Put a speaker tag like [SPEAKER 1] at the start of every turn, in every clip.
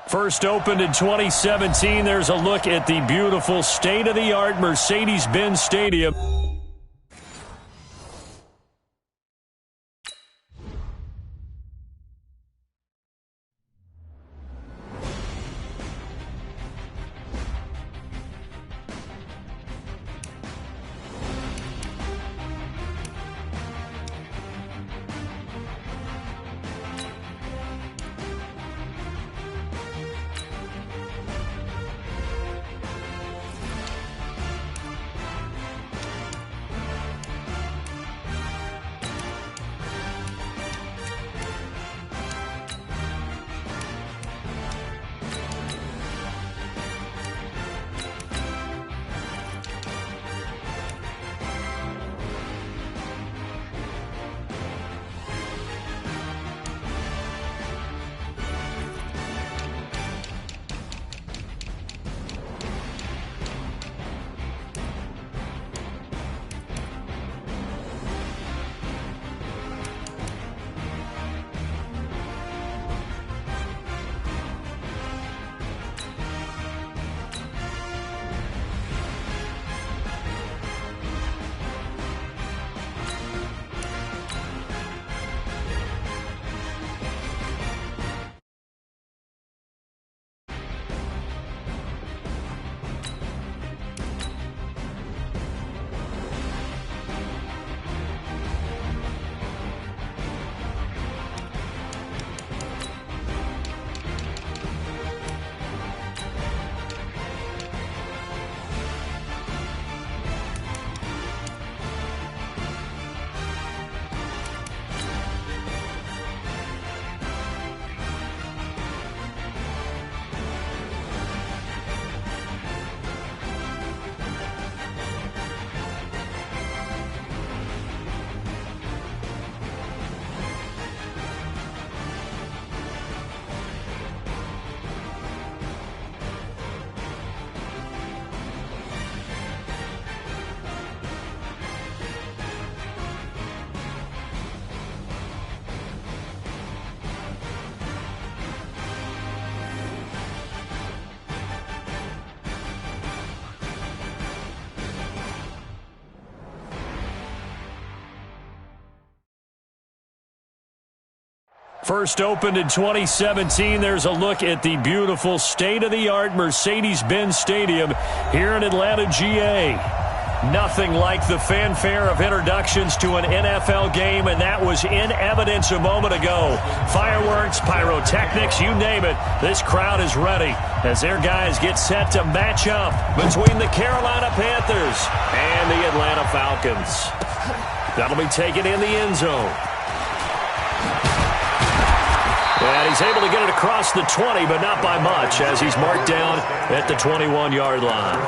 [SPEAKER 1] First opened in 2017, there's a look at the beautiful state-of-the-art Mercedes-Benz Stadium. First opened in 2017, there's a look at the beautiful state-of-the-art Mercedes-Benz Stadium here in Atlanta, GA. Nothing like the fanfare of introductions to an NFL game, and that was in evidence a moment ago. Fireworks, pyrotechnics, you name it. This crowd is ready as their guys get set to match up between the Carolina Panthers and the Atlanta Falcons. That'll be taken in the end zone. And he's able to get it across the 20, but not by much, as he's marked down at the 21-yard line.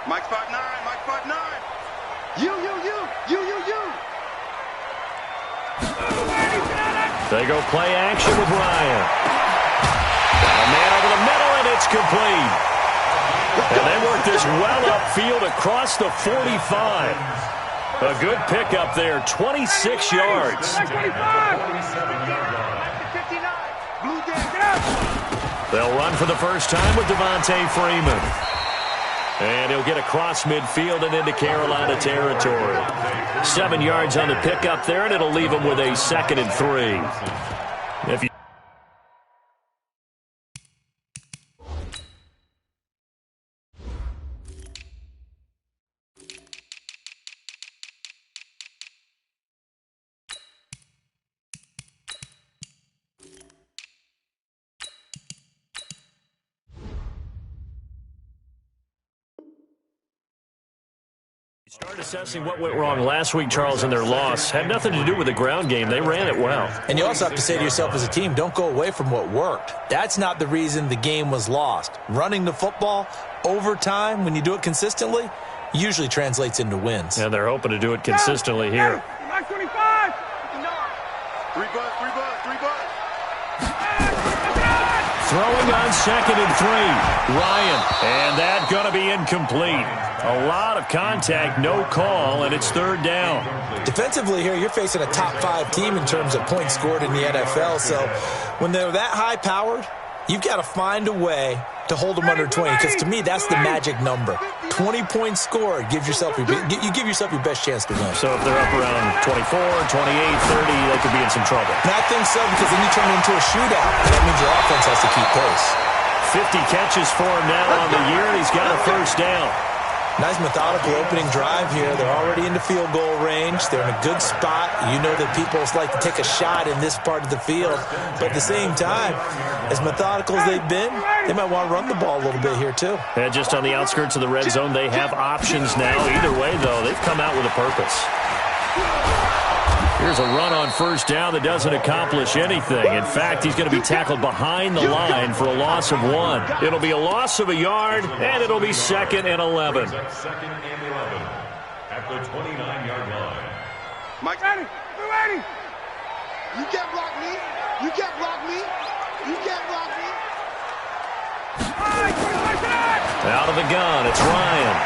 [SPEAKER 2] Mike 5'9", Mike 5'9". You.
[SPEAKER 1] They go play action with Ryan. A man over the middle, and it's complete. And they work this well upfield across the 45. A good pickup there, 26 yards. They'll run for the first time with Devontae Freeman. And he'll get across midfield and into Carolina territory. 7 yards on the pickup there, and it'll leave him with a 2nd and 3. If you start assessing what went wrong last week, Charles, in their loss. Had nothing to do with the ground game. They ran it well.
[SPEAKER 3] And you also have to say to yourself as a team, don't go away from what worked. That's not the reason the game was lost. Running the football over time, when you do it consistently, usually translates into wins.
[SPEAKER 1] And they're hoping to do it consistently here.
[SPEAKER 2] 3 bud.
[SPEAKER 1] Throwing on 2nd and 3. Ryan. And that's going to be incomplete. A lot of contact, no call, and it's 3rd down.
[SPEAKER 3] Defensively here, you're facing a top 5 team in terms of points scored in the NFL. So when they're that high-powered, you've got to find a way to hold them under 20, because to me, that's the magic number. 20 points scored gives yourself you give yourself your best chance to win.
[SPEAKER 1] So if they're up around 24, 28, 30, they could be in some trouble.
[SPEAKER 3] And I think so, because then you turn it into a shootout, and that means your offense has to keep pace.
[SPEAKER 1] 50 catches for him now on the year, and he's got a 1st down.
[SPEAKER 3] Nice methodical opening drive here. They're already into field goal range. They're in a good spot. You know that people like to take a shot in this part of the field. But at the same time, as methodical as they've been, they might want to run the ball a little bit here too.
[SPEAKER 1] And just on the outskirts of the red zone, they have options now. Either way, though, they've come out with a purpose. Here's a run on 1st down that doesn't accomplish anything. In fact, he's going to be tackled behind the line for a loss of 1. It'll be a loss of a yard, and it'll be 2nd and 11.
[SPEAKER 4] 2nd and 11 at the 29-yard line.
[SPEAKER 2] Mike, ready? You can't block me. You can't block me. You can't block me.
[SPEAKER 1] Out of the gun, it's Ryan.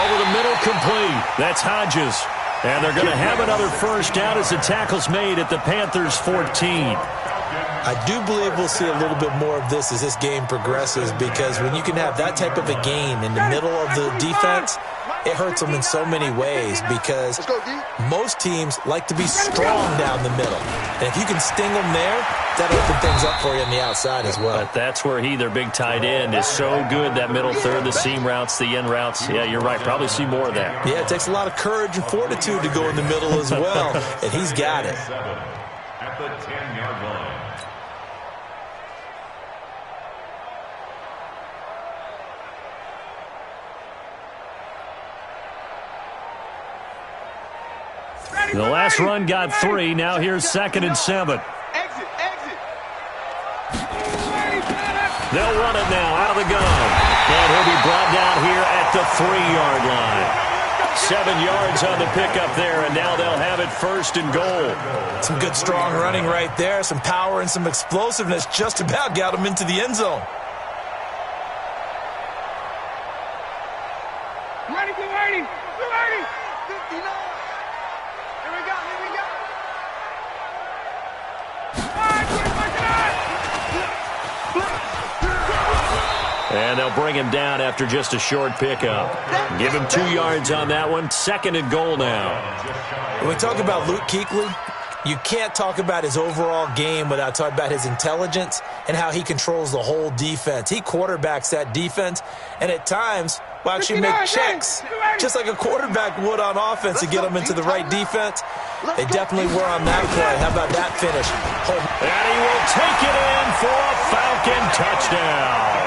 [SPEAKER 1] Over the middle, complete. That's Hodges. And they're going to have another 1st down as the tackle's made at the Panthers' 14.
[SPEAKER 3] I do believe we'll see a little bit more of this as this game progresses, because when you can have that type of a game in the middle of the defense, it hurts them in so many ways, because most teams like to be strong down the middle. And if you can sting them there, that'll open things up for you on the outside as well.
[SPEAKER 1] But that's where their big tight end, is so good, that middle third, the seam routes, the in routes. Yeah, you're right. Probably see more of that.
[SPEAKER 3] Yeah, it takes a lot of courage and fortitude to go in the middle as well, and he's got it.
[SPEAKER 4] At the 10-yard line.
[SPEAKER 1] The last run got 3. Now here's 2nd and 7.
[SPEAKER 2] Exit.
[SPEAKER 1] They'll run it now out of the gun. And he'll be brought down here at the 3-yard line. 7 yards on the pickup there, and now they'll have it 1st and goal.
[SPEAKER 3] Some good strong running right there. Some power and some explosiveness just about got him into the end zone.
[SPEAKER 2] Ready. 59. Here we go.
[SPEAKER 1] And they'll bring him down after just a short pickup. Give him 2 yards on that one. 2nd and goal now.
[SPEAKER 3] When we talk about Luke Kuechly, you can't talk about his overall game without talking about his intelligence and how he controls the whole defense. He quarterbacks that defense, and at times will actually make checks, just like a quarterback would on offense, to get them into the right defense. They definitely were on that play. How about that finish?
[SPEAKER 1] And he will take it in for a Falcon touchdown.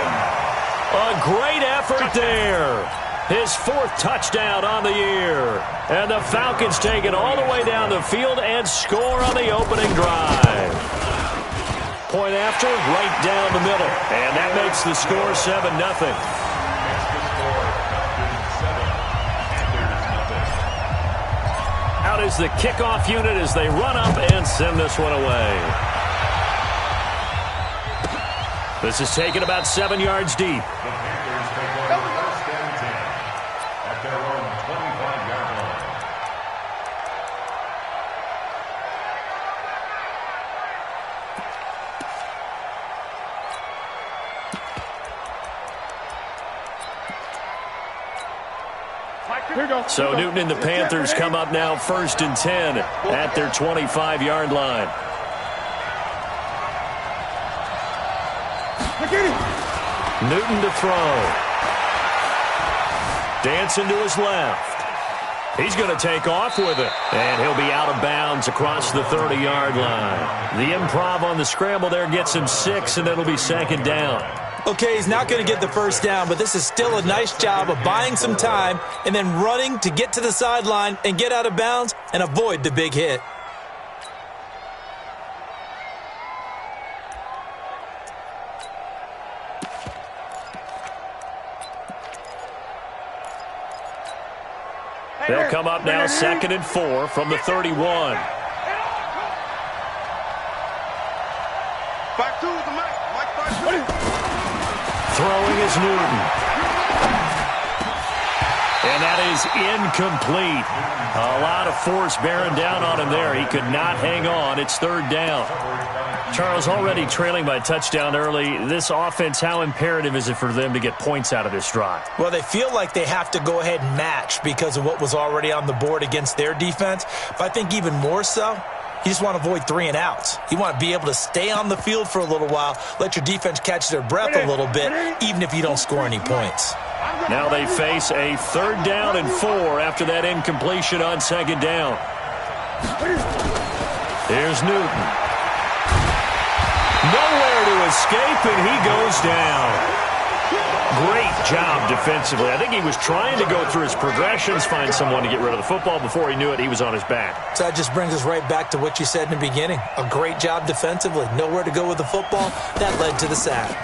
[SPEAKER 1] A great effort there. His 4th touchdown on the year. And the Falcons take it all the way down the field and score on the opening drive. Point after, right down the middle. And that makes the score 7-0. Out is the kickoff unit as they run up and send this one away. This is taken about 7 yards deep. So Newton and the Panthers come up now 1st and 10 at their 25-yard line. Newton to throw. Dancing to his left. He's going to take off with it. And he'll be out of bounds across the 30-yard line. The improv on the scramble there gets him 6, and it'll be 2nd down.
[SPEAKER 3] Okay, he's not going to get the 1st down, but this is still a nice job of buying some time and then running to get to the sideline and get out of bounds and avoid the big hit.
[SPEAKER 1] They'll come up now 2nd and 4 from the 31.
[SPEAKER 2] 5-2 with the Mike. Mike 5-9.
[SPEAKER 1] Throwing is Newton. And that is incomplete. A lot of force bearing down on him there. He could not hang on. It's third down. Charles, already trailing by a touchdown early. This offense, how imperative is it for them to get points out of this drive?
[SPEAKER 3] Well, they feel like they have to go ahead and match because of what was already on the board against their defense. But I think even more so, you just want to avoid 3 and outs. You want to be able to stay on the field for a little while, let your defense catch their breath a little bit, even if you don't score any points.
[SPEAKER 1] Now they face a third down and 4 after that incompletion on second down. Here's Newton. Nowhere to escape, and he goes down. Great job defensively. I think he was trying to go through his progressions, find someone to get rid of the football. Before he knew it, he was on his back.
[SPEAKER 3] So that just brings us right back to what you said in the beginning. A great job defensively. Nowhere to go with the football. That led to the sack.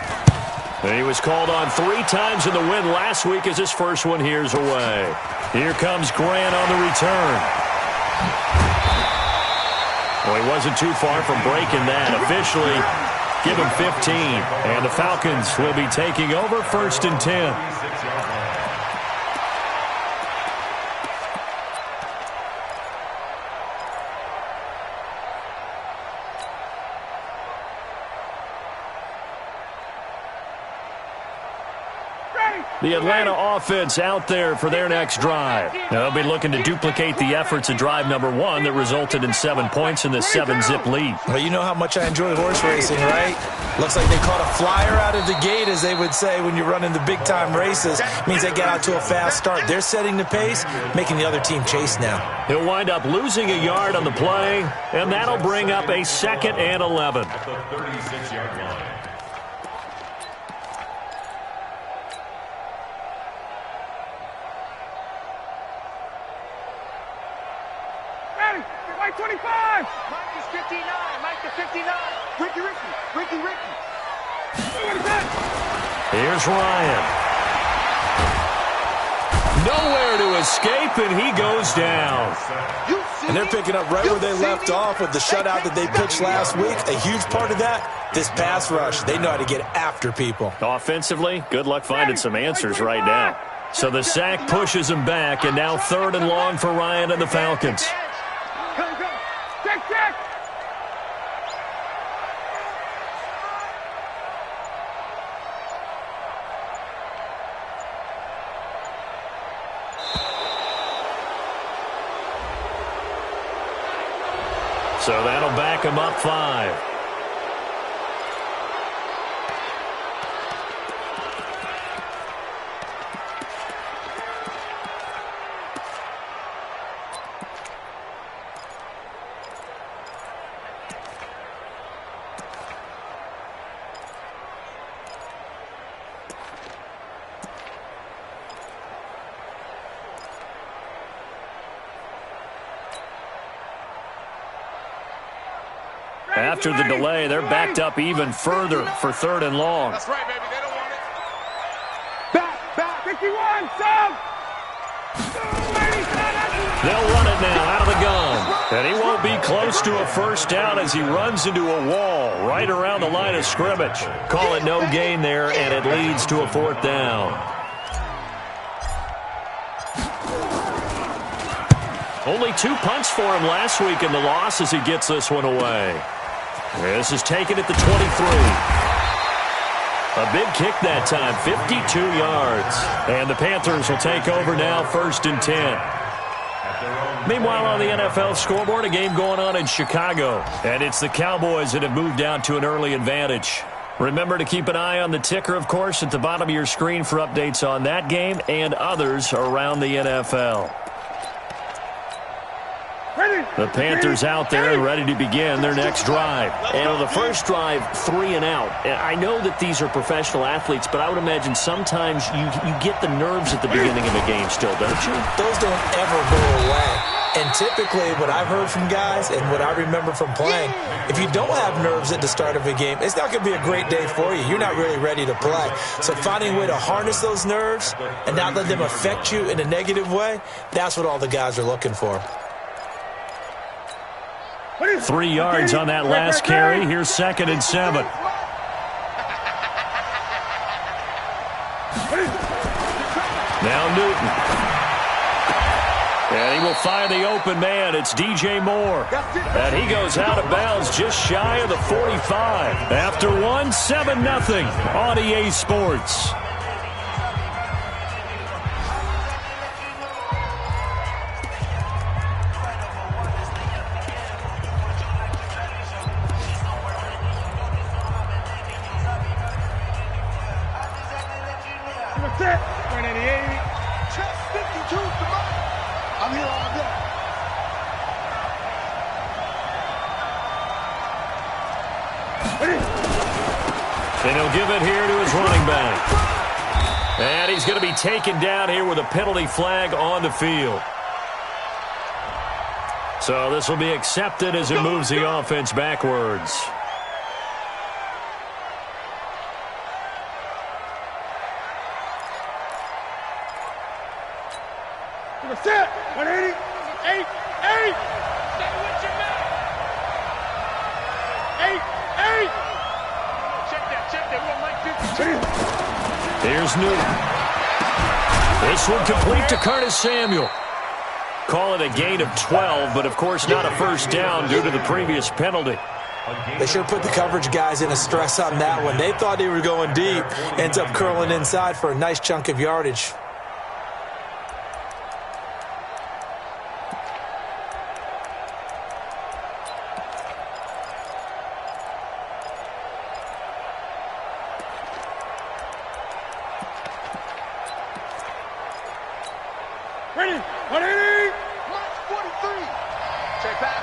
[SPEAKER 1] And he was called on 3 times in the win last week as his first one here's away. Here comes Grant on the return. Well, he wasn't too far from breaking that. Officially, give him 15. And the Falcons will be taking over 1st and 10. The Atlanta offense out there for their next drive. They'll be looking to duplicate the efforts of drive number 1 that resulted in 7 points in the 7-zip lead.
[SPEAKER 3] Well, you know how much I enjoy horse racing, right? Looks like they caught a flyer out of the gate, as they would say when you're running the big-time races. Means they get out to a fast start. They're setting the pace, making the other team chase now.
[SPEAKER 1] He'll wind up losing a yard on the play, and that'll bring up a 2nd and 11.
[SPEAKER 4] At the 36-yard line.
[SPEAKER 2] Mike 25! Mike is 59! Mike to 59! Ricky!
[SPEAKER 1] Here's Ryan. Nowhere to escape, and he goes down.
[SPEAKER 3] And they're picking up right where they left off with the shutout that they pitched last week. A huge part of that, this pass rush. They know how to get after people.
[SPEAKER 1] Offensively, good luck finding some answers right now. So the sack pushes him back, and now 3rd and long for Ryan and the Falcons.
[SPEAKER 2] Check!
[SPEAKER 1] So that'll back him up 5. After the delay, they're backed up even further for 3rd and long.
[SPEAKER 2] That's right, baby. They don't want it. Back. 51, sub!
[SPEAKER 1] They'll run it now out of the gun. And he won't be close to a first down as he runs into a wall right around the line of scrimmage. Call it no gain there, and it leads to a 4th down. Only 2 punts for him last week in the loss as he gets this one away. This is taken at the 23. A big kick that time, 52 yards. And the Panthers will take over now, 1st and 10. Meanwhile, on the NFL scoreboard, a game going on in Chicago. And it's the Cowboys that have moved down to an early advantage. Remember to keep an eye on the ticker, of course, at the bottom of your screen for updates on that game and others around the NFL. The Panthers out there and ready to begin their next drive. And on the first drive, 3 and out. I know that these are professional athletes, but I would imagine sometimes you get the nerves at the beginning of a game still, don't you?
[SPEAKER 3] Those don't ever go away. And typically what I've heard from guys and what I remember from playing, if you don't have nerves at the start of a game, it's not going to be a great day for you. You're not really ready to play. So finding a way to harness those nerves and not let them affect you in a negative way, that's what all the guys are looking for.
[SPEAKER 1] 3 yards on that last carry. Here's 2nd and 7. Now Newton. And he will find the open man. It's DJ Moore. And he goes out of bounds just shy of the 45. After one, 7-0 on EA Sports. And he'll give it here to his running back. And he's going to be taken down here with a penalty flag on the field. So this will be accepted as it moves the offense backwards.
[SPEAKER 2] Set. 180. 8. 8. Stay with your man. 8. 8. Check that. We don't like 52.
[SPEAKER 1] Here's Newton. This one complete to Curtis Samuel. Call it a gain of 12, but of course not a first down due to the previous penalty.
[SPEAKER 3] They sure put the coverage guys in a stress on that one. They thought they were going deep. Ends up curling inside for a nice chunk of yardage.
[SPEAKER 2] Ready. 180. March 43. Check back.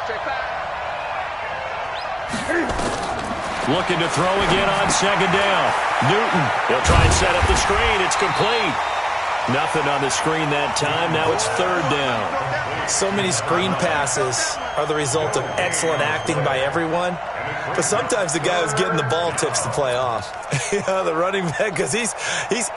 [SPEAKER 1] Looking to throw again on second down. Newton. He'll try and set up the screen. It's complete. Nothing on the screen that time. Now it's third down.
[SPEAKER 3] So many screen passes are the result of excellent acting by everyone. But sometimes the guy who's getting the ball tips the play off. The running back, because he's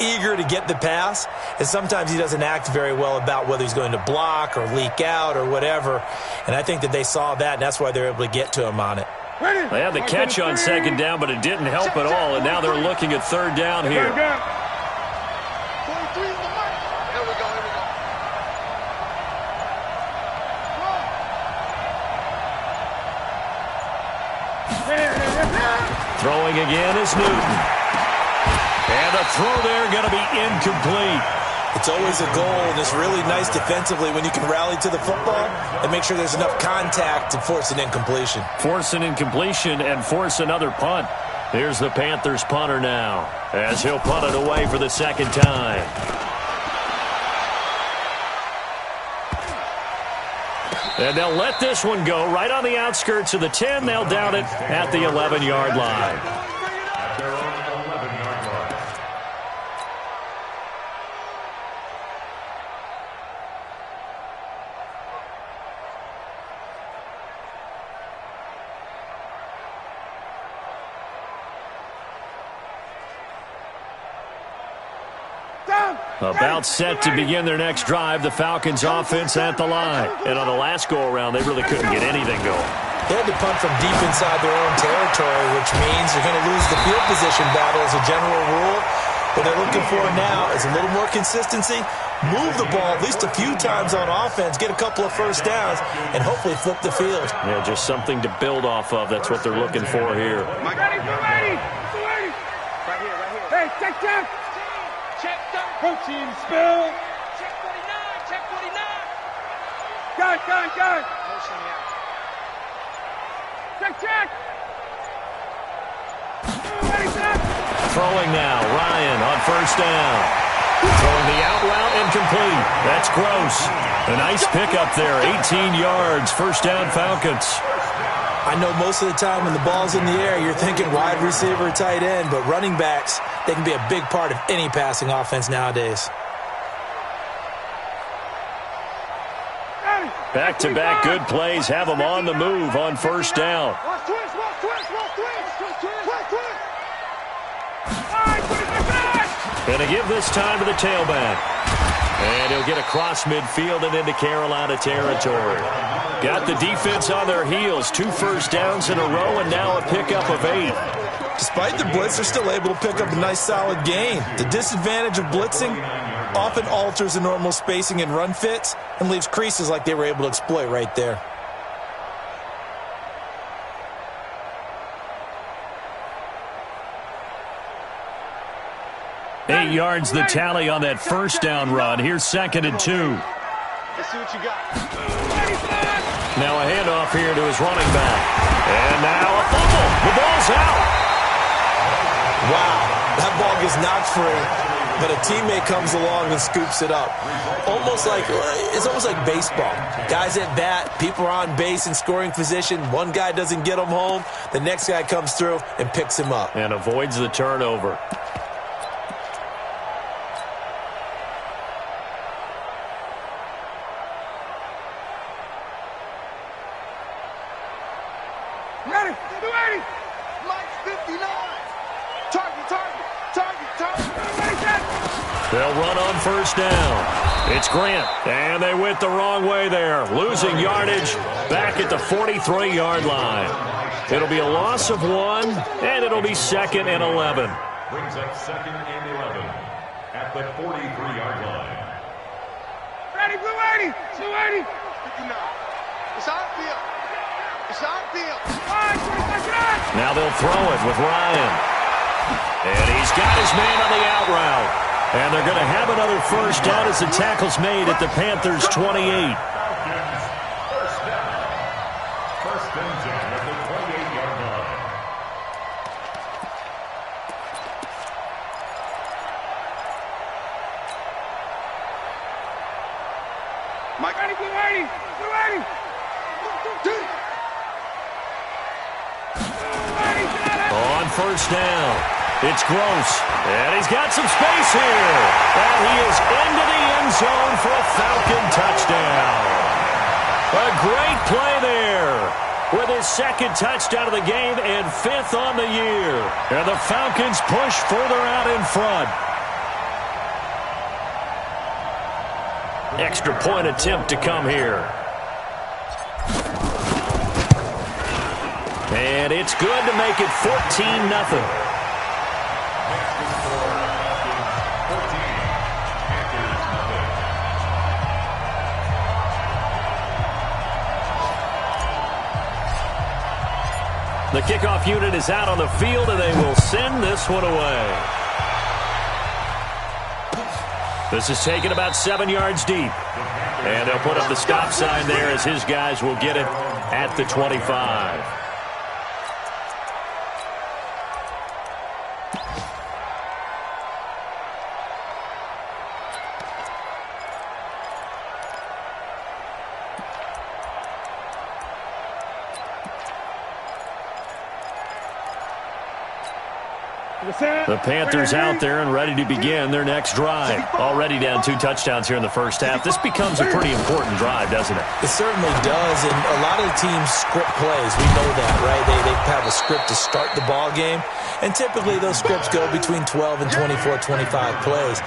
[SPEAKER 3] eager to get the pass, and sometimes he doesn't act very well about whether he's going to block or leak out or whatever. And I think that they saw that, and that's why they're able to get to him on it.
[SPEAKER 1] They had the catch on second down, but it didn't help at all, and now they're looking at third down here.
[SPEAKER 2] 43 is the mark. Here we go.
[SPEAKER 1] Throwing again is Newton. And the throw there going to be incomplete.
[SPEAKER 3] It's always a goal, and it's really nice defensively when you can rally to the football and make sure there's enough contact to force an incompletion.
[SPEAKER 1] Force an incompletion and force another punt. Here's the Panthers punter now, as he'll punt it away for the second time. And they'll let this one go right on the outskirts of the 10. They'll down it at the 11-yard line. About set to begin their next drive, the Falcons offense at the line. And on the last go-around, they really couldn't get anything going.
[SPEAKER 3] They had to punt from deep inside their own territory, which means they're going to lose the field position battle as a general rule. What they're looking for now is a little more consistency, move the ball at least a few times on offense, get a couple of first downs, and hopefully flip the field.
[SPEAKER 1] Yeah, just something to build off of. That's what they're looking for here.
[SPEAKER 2] Ready. Right here. Hey, check. Protein spill. Check 49. Gun. Check.
[SPEAKER 1] Throwing now, Ryan on first down. Throwing the out route incomplete. That's Gross. A nice pickup there, 18 yards, first down Falcons.
[SPEAKER 3] I know most of the time when the ball's in the air, you're thinking wide receiver, tight end, but running backs, they can be a big part of any passing offense nowadays.
[SPEAKER 1] Back-to-back good plays have them on the move on first down. Going to give this time to the tailback. And he'll get across midfield and into Carolina territory. Got the defense on their heels. 2 first downs in a row and now a pickup of 8.
[SPEAKER 3] Despite the blitz, they're still able to pick up a nice solid gain. The disadvantage of blitzing, often alters the normal spacing and run fits and leaves creases like they were able to exploit right there.
[SPEAKER 1] Eight yards the tally on that first down run. Here's 2nd and 2.
[SPEAKER 2] Let's see what you got.
[SPEAKER 1] Now a handoff here to his running back. And now a fumble. The ball's out.
[SPEAKER 3] Wow, that ball gets knocked free, but a teammate comes along and scoops it up. It's almost like baseball. Guys at bat, people are on base in scoring position. One guy doesn't get him home. The next guy comes through and picks him up.
[SPEAKER 1] And avoids the turnover.
[SPEAKER 2] Ready? 280. Mike's 59. Target.
[SPEAKER 1] They'll run on first down. It's Grant, and they went the wrong way there. Losing yardage back at the 43-yard line. It'll be a loss of 1, and it'll be 2nd and 11.
[SPEAKER 4] Brings up 2nd and 11 at the 43-yard line.
[SPEAKER 2] Ready? 280. 59. It's our field.
[SPEAKER 1] Now they'll throw it with Ryan. And he's got his man on the out route. And they're going to have another first down as the tackle's made at the Panthers' 28.
[SPEAKER 4] First down. First and 10 at the 28-yard line.
[SPEAKER 2] Mike, 280.
[SPEAKER 1] On first down, it's Gross, and he's got some space here. And he is into the end zone for a Falcon touchdown. A great play there with his 2nd touchdown of the game and 5th on the year. And the Falcons push further out in front. Extra point attempt to come here. And it's good to make it 14-0. The kickoff unit is out on the field, and they will send this one away. This is taken about 7 yards deep. And they'll put up the stop sign there as his guys will get it at the 25. The Panthers out there and ready to begin their next drive. Already down 2 touchdowns here in the first half. This becomes a pretty important drive, doesn't it?
[SPEAKER 3] It certainly does, and a lot of the teams script plays. We know that, right? They have a script to start the ball game, and typically those scripts go between 12 and 24, 25 plays.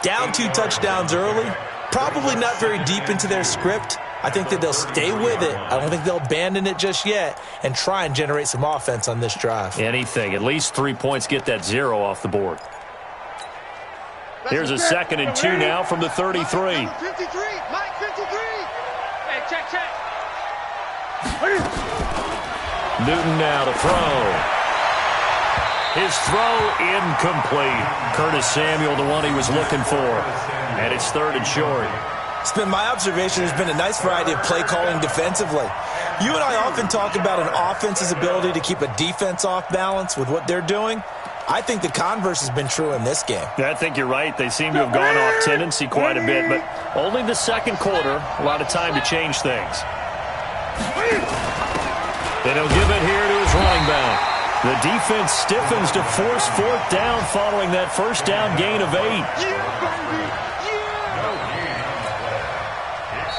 [SPEAKER 3] Down 2 touchdowns early, probably not very deep into their script. I think that they'll stay with it. I don't think they'll abandon it just yet and try and generate some offense on this drive.
[SPEAKER 1] Anything. At least 3 points, get that 0 off the board. Here's a 2nd and 2 now from the 33.
[SPEAKER 2] 53. Mike, 53. Hey, check.
[SPEAKER 1] Newton now to throw. His throw incomplete. Curtis Samuel, the one he was looking for. And it's 3rd and short.
[SPEAKER 3] It's been my observation there's been a nice variety of play calling defensively. You and I often talk about an offense's ability to keep a defense off balance with what they're doing. I think the converse has been true in this game.
[SPEAKER 1] I think you're right. They seem to have gone off tendency quite a bit, but only the 2nd quarter, a lot of time to change things. And he'll give it here to his running back. The defense stiffens to force 4th down following that first down gain of 8.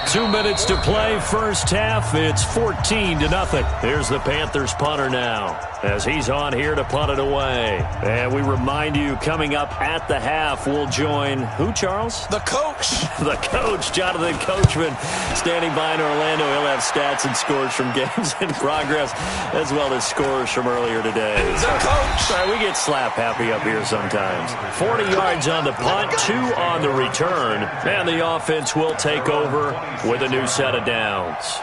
[SPEAKER 1] 2 minutes to play first half. It's 14-0. Here's the Panthers punter now. as he's on here to punt it away. And we remind you, coming up at the half, we'll join who, Charles?
[SPEAKER 3] The coach.
[SPEAKER 1] The coach, Jonathan Coachman, standing by in Orlando. He'll have stats and scores from games in progress, as well as scores from earlier today.
[SPEAKER 3] The coach.
[SPEAKER 1] All right, we get slap happy up here sometimes. 40 yards on the punt, 2 on the return, and the offense will take over with a new set of downs.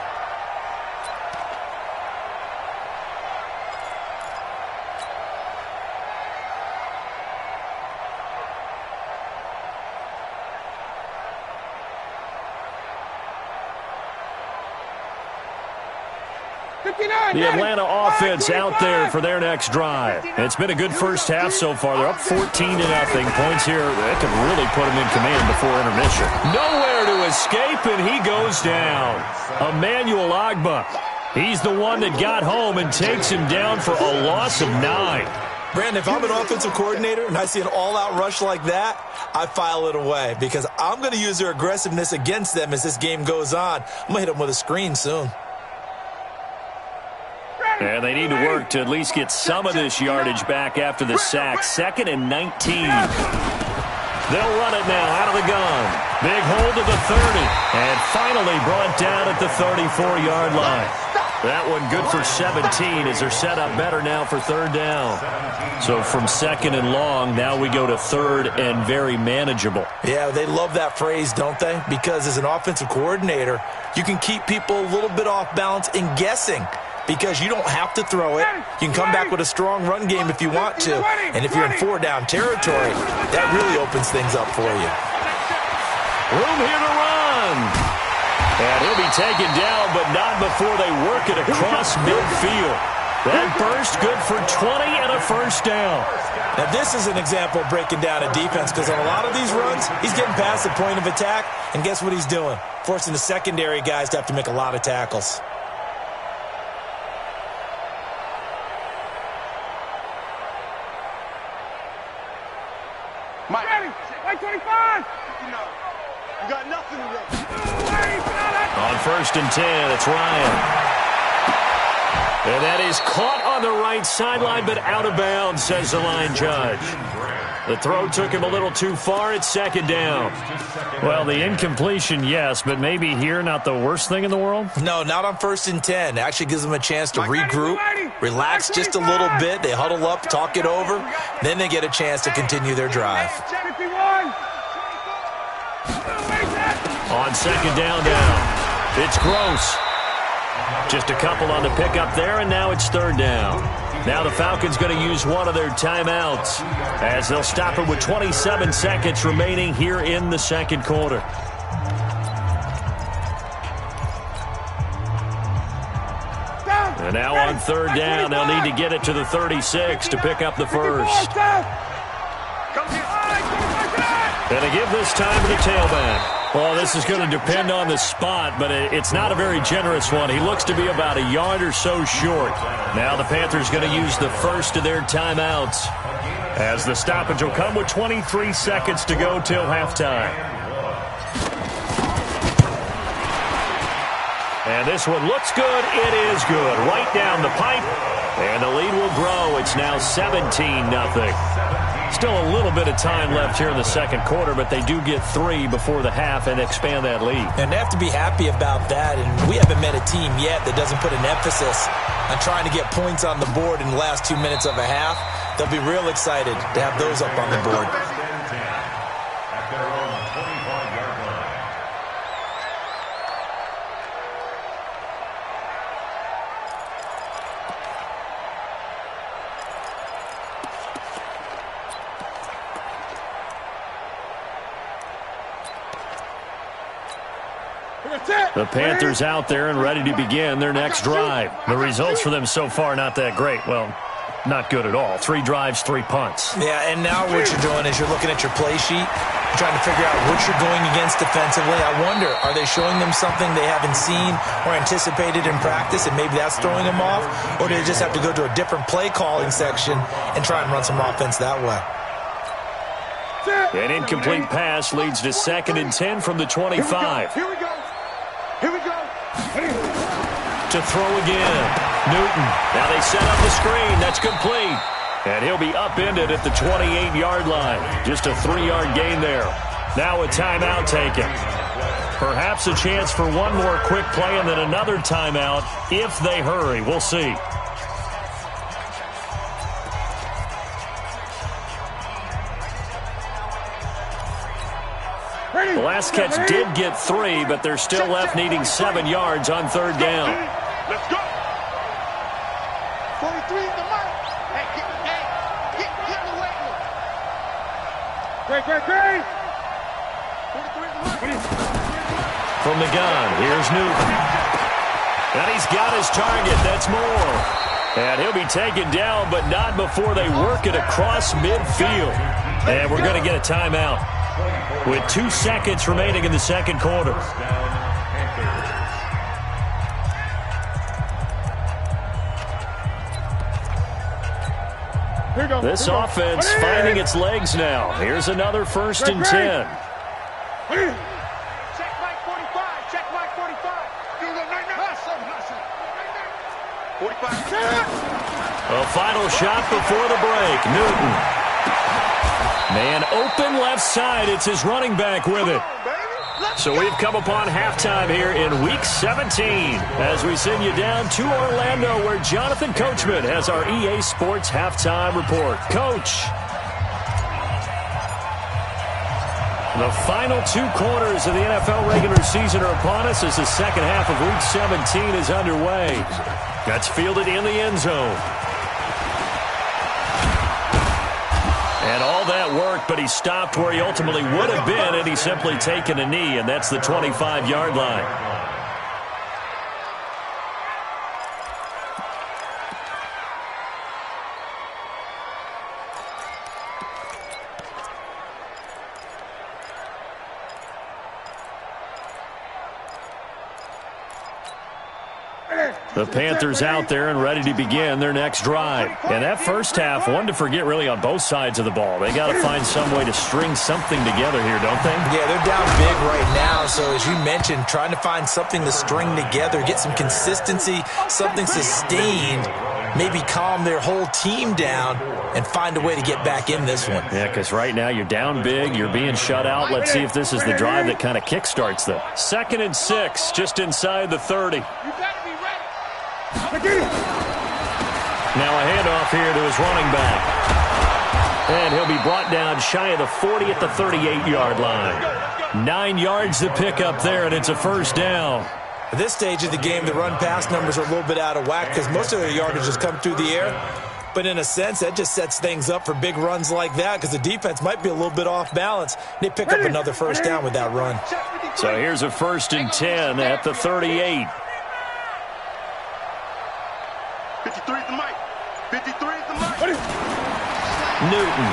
[SPEAKER 1] The Atlanta offense out there for their next drive. It's been a good first half so far. They're up 14-0. Points here that could really put them in command before intermission. Nowhere to escape, and he goes down. Emmanuel Ogbah. He's the one that got home and takes him down for a loss of 9.
[SPEAKER 3] Brandon, if I'm an offensive coordinator and I see an all-out rush like that, I file it away because I'm going to use their aggressiveness against them as this game goes on. I'm going to hit them with a screen soon.
[SPEAKER 1] And they need to work to at least get some of this yardage back after the sack. 2nd and 19. They'll run it now out of the gun. Big hold to the 30. And finally brought down at the 34-yard line. That one good for 17 as they're set up better now for 3rd down. So from 2nd and long, now we go to 3rd and very manageable.
[SPEAKER 3] Yeah, they love that phrase, don't they? Because as an offensive coordinator, you can keep people a little bit off balance and guessing. Because you don't have to throw it. You can come back with a strong run game if you want to. And if you're in 4-down territory, that really opens things up for you.
[SPEAKER 1] Room here to run. And he'll be taken down, but not before they work it across midfield. That burst good for 20 and a 1st down.
[SPEAKER 3] Now this is an example of breaking down a defense because on a lot of these runs, he's getting past the point of attack. And guess what he's doing? Forcing the secondary guys to have to make a lot of tackles.
[SPEAKER 2] Mike, 25! You got nothing to do.
[SPEAKER 1] On 1st and 10, it's Ryan. And that is caught on the right sideline, but out of bounds, says the line judge. The throw took him a little too far. It's 2nd down. Well, the incompletion, yes, but maybe here not the worst thing in the world?
[SPEAKER 3] No, not on 1st and 10. It actually gives them a chance to regroup, relax just a little bit. They huddle up, talk it over. Then they get a chance to continue their drive.
[SPEAKER 1] On 2nd down now, it's Gross. Just a couple on the pickup there, and now it's 3rd down. Now the Falcons going to use one of their timeouts as they'll stop it with 27 seconds remaining here in the 2nd quarter. And now on 3rd down, they'll need to get it to the 36 to pick up the 1st. And they give this time to the tailback. Well, this is going to depend on the spot, but it's not a very generous one. He looks to be about a yard or so short. Now the Panthers going to use the 1st of their timeouts as the stoppage will come with 23 seconds to go till halftime. And this one looks good. It is good. Right down the pipe. And the lead will grow. It's now 17-0. Still a little bit of time left here in the 2nd quarter, but they do get 3 before the half and expand that lead.
[SPEAKER 3] And they have to be happy about that. And we haven't met a team yet that doesn't put an emphasis on trying to get points on the board in the last 2 minutes of a half. They'll be real excited to have those up on the board.
[SPEAKER 1] The Panthers out there and ready to begin their next drive. The results for them so far not that great. Well, not good at all. 3 drives, 3 punts.
[SPEAKER 3] Yeah, and now what you're doing is you're looking at your play sheet, trying to figure out what you're going against defensively. I wonder, are they showing them something they haven't seen or anticipated in practice, and maybe that's throwing them off? Or do they just have to go to a different play calling section and try and run some offense that way?
[SPEAKER 1] An incomplete pass leads to 2nd and 10 from the 25.
[SPEAKER 2] Here we go. Here we go.
[SPEAKER 1] To throw again. Newton. Now they set up the screen. That's complete. And he'll be upended at the 28-yard line. Just a 3-yard gain there. Now a timeout taken. Perhaps a chance for one more quick play and then another timeout if they hurry. We'll see. The last catch did get 3, but they're still left needing 7 yards on third down.
[SPEAKER 2] Let's go. 43 in the mark. Hey, get the weight room. Great. 43 in the mark.
[SPEAKER 1] From the gun, here's Newton. And he's got his target. That's Moore. And he'll be taken down, but not before they work it across midfield. And we're going to get a timeout with 2 seconds remaining in the second quarter. This offense finding its legs now. Here's another 1st and 10.
[SPEAKER 2] Check Mike 45. Check Mike 45. 45.
[SPEAKER 1] A final shot before the break. Newton. Man open left side. It's his running back with it. So we've come upon halftime here in Week 17 as we send you down to Orlando where Jonathan Coachman has our EA Sports halftime report. Coach. The final 2 quarters of the NFL regular season are upon us as the second half of Week 17 is underway. That's fielded in the end zone. And all that work, but he stopped where he ultimately would have been had he simply taken a knee, and that's the 25-yard line. The Panthers out there and ready to begin their next drive. And that first half, one to forget really on both sides of the ball. They got to find some way to string something together here, don't they?
[SPEAKER 3] Yeah, they're down big right now. So as you mentioned, trying to find something to string together, get some consistency, something sustained, maybe calm their whole team down and find a way to get back in this one.
[SPEAKER 1] Yeah, because right now you're down big, you're being shut out. Let's see if this is the drive that kind of kickstarts them. 2nd and 6, just inside the 30. Now a handoff here to his running back. And he'll be brought down shy of the 40 at the 38-yard line. 9 yards to pick up there, and it's a first down.
[SPEAKER 3] At this stage of the game, the run-pass numbers are a little bit out of whack because most of their yardage has come through the air. But in a sense, that just sets things up for big runs like that because the defense might be a little bit off balance. They pick up another first down with that run.
[SPEAKER 1] So here's a 1st and 10 at the 38.
[SPEAKER 2] 53 is the mic. 53 is the mic.
[SPEAKER 1] Newton.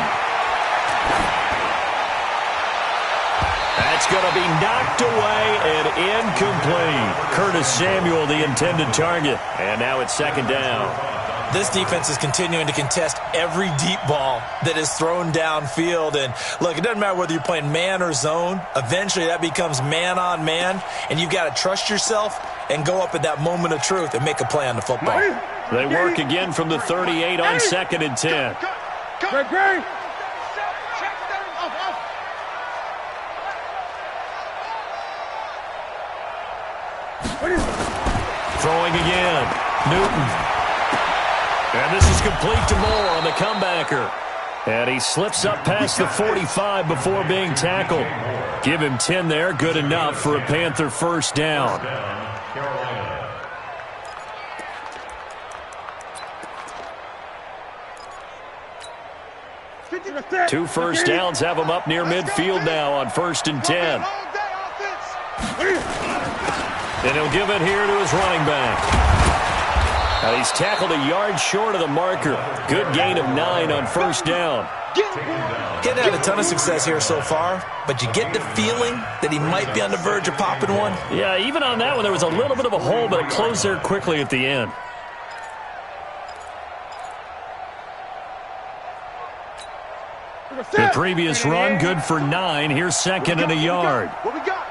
[SPEAKER 1] That's going to be knocked away and incomplete. Curtis Samuel, the intended target. And now it's 2nd down.
[SPEAKER 3] This defense is continuing to contest every deep ball that is thrown downfield. And, look, it doesn't matter whether you're playing man or zone. Eventually that becomes man-on-man, and you've got to trust yourself and go up at that moment of truth and make a play on the football.
[SPEAKER 1] They work again from the 38 on 2nd and 10.
[SPEAKER 2] Great.
[SPEAKER 1] Throwing again. Newton. And this is complete to Moore on the comebacker. And he slips up past the 45 before being tackled. Give him 10 there. Good enough for a Panther first down. Two first downs have him up near midfield now on 1st and 10. And he'll give it here to his running back. Now he's tackled a yard short of the marker. Good gain of 9 on 1st down.
[SPEAKER 3] He hasn't had a ton of success here so far, but you get the feeling that he might be on the verge of popping one.
[SPEAKER 1] Yeah, even on that one, there was a little bit of a hole, but it closed there quickly at the end. The previous run, good for 9. Here's 2nd and a yard.
[SPEAKER 2] What we got?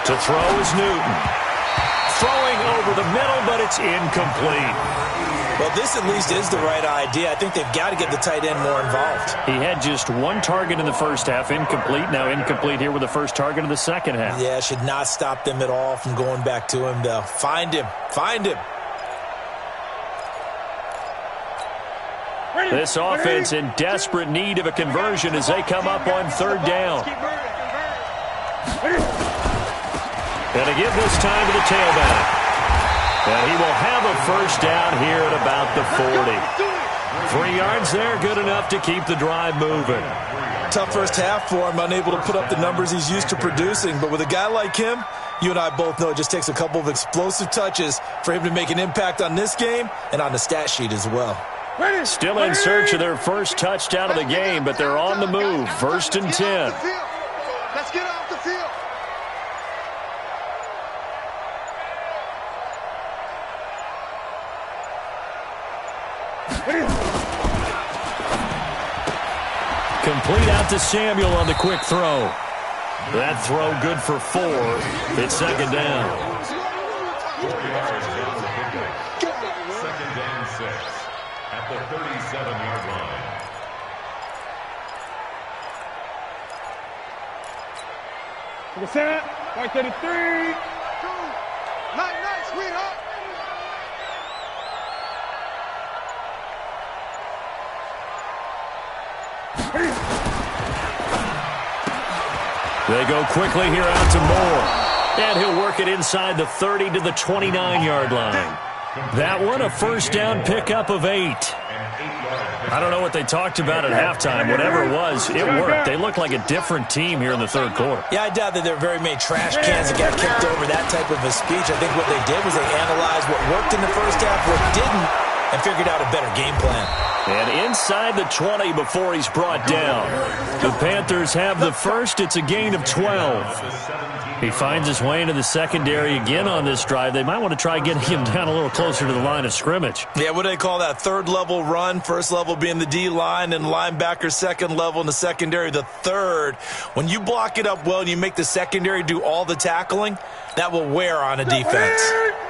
[SPEAKER 1] To throw is Newton. Throwing over the middle, but it's incomplete.
[SPEAKER 3] Well, this at least is the right idea. I think they've got to get the tight end more involved.
[SPEAKER 1] He had just one target in the first half, incomplete. Now incomplete here with the first target of the second half.
[SPEAKER 3] Yeah, should not stop them at all from going back to him, though. Find him. Find him.
[SPEAKER 1] This offense in desperate need of a conversion as they come up on third down. Going to give this time to the tailback. And he will have a first down here at about the 40. 3 yards there, good enough to keep the drive moving.
[SPEAKER 3] Tough first half for him, unable to put up the numbers he's used to producing. But with a guy like him, you and I both know it just takes a couple of explosive touches for him to make an impact on this game and on the stat sheet as well.
[SPEAKER 1] Still in search of their first touchdown of the game, but they're on the move. 1st and 10.
[SPEAKER 2] Let's get off the field.
[SPEAKER 1] Complete out to Samuel on the quick throw. That throw good for 4. It's second down.
[SPEAKER 4] 4 yards down the pickup. Second down 6 at the 37-yard line.
[SPEAKER 2] To the set. Right to the 3. 2. Night, sweetheart.
[SPEAKER 1] They go quickly here out to Moore. And he'll work it inside the 30 to the 29-yard line. That one, a first down pickup of 8. I don't know what they talked about at halftime. Whatever it was, it worked. They looked like a different team here in the third quarter.
[SPEAKER 3] Yeah, I doubt that there were very many trash cans that got kicked over that type of a speech. I think what they did was they analyzed what worked in the first half, what didn't, and figured out a better game plan.
[SPEAKER 1] And inside the 20 before he's brought down. The Panthers have the first. It's a gain of 12. He finds his way into the secondary again on this drive. They might want to try getting him down a little closer to the line of scrimmage.
[SPEAKER 3] Yeah, what do they call that? Third level run. First level being the D-line and linebacker. Second level in the secondary, the third. When you block it up well and you make the secondary do all the tackling, that will wear on a defense.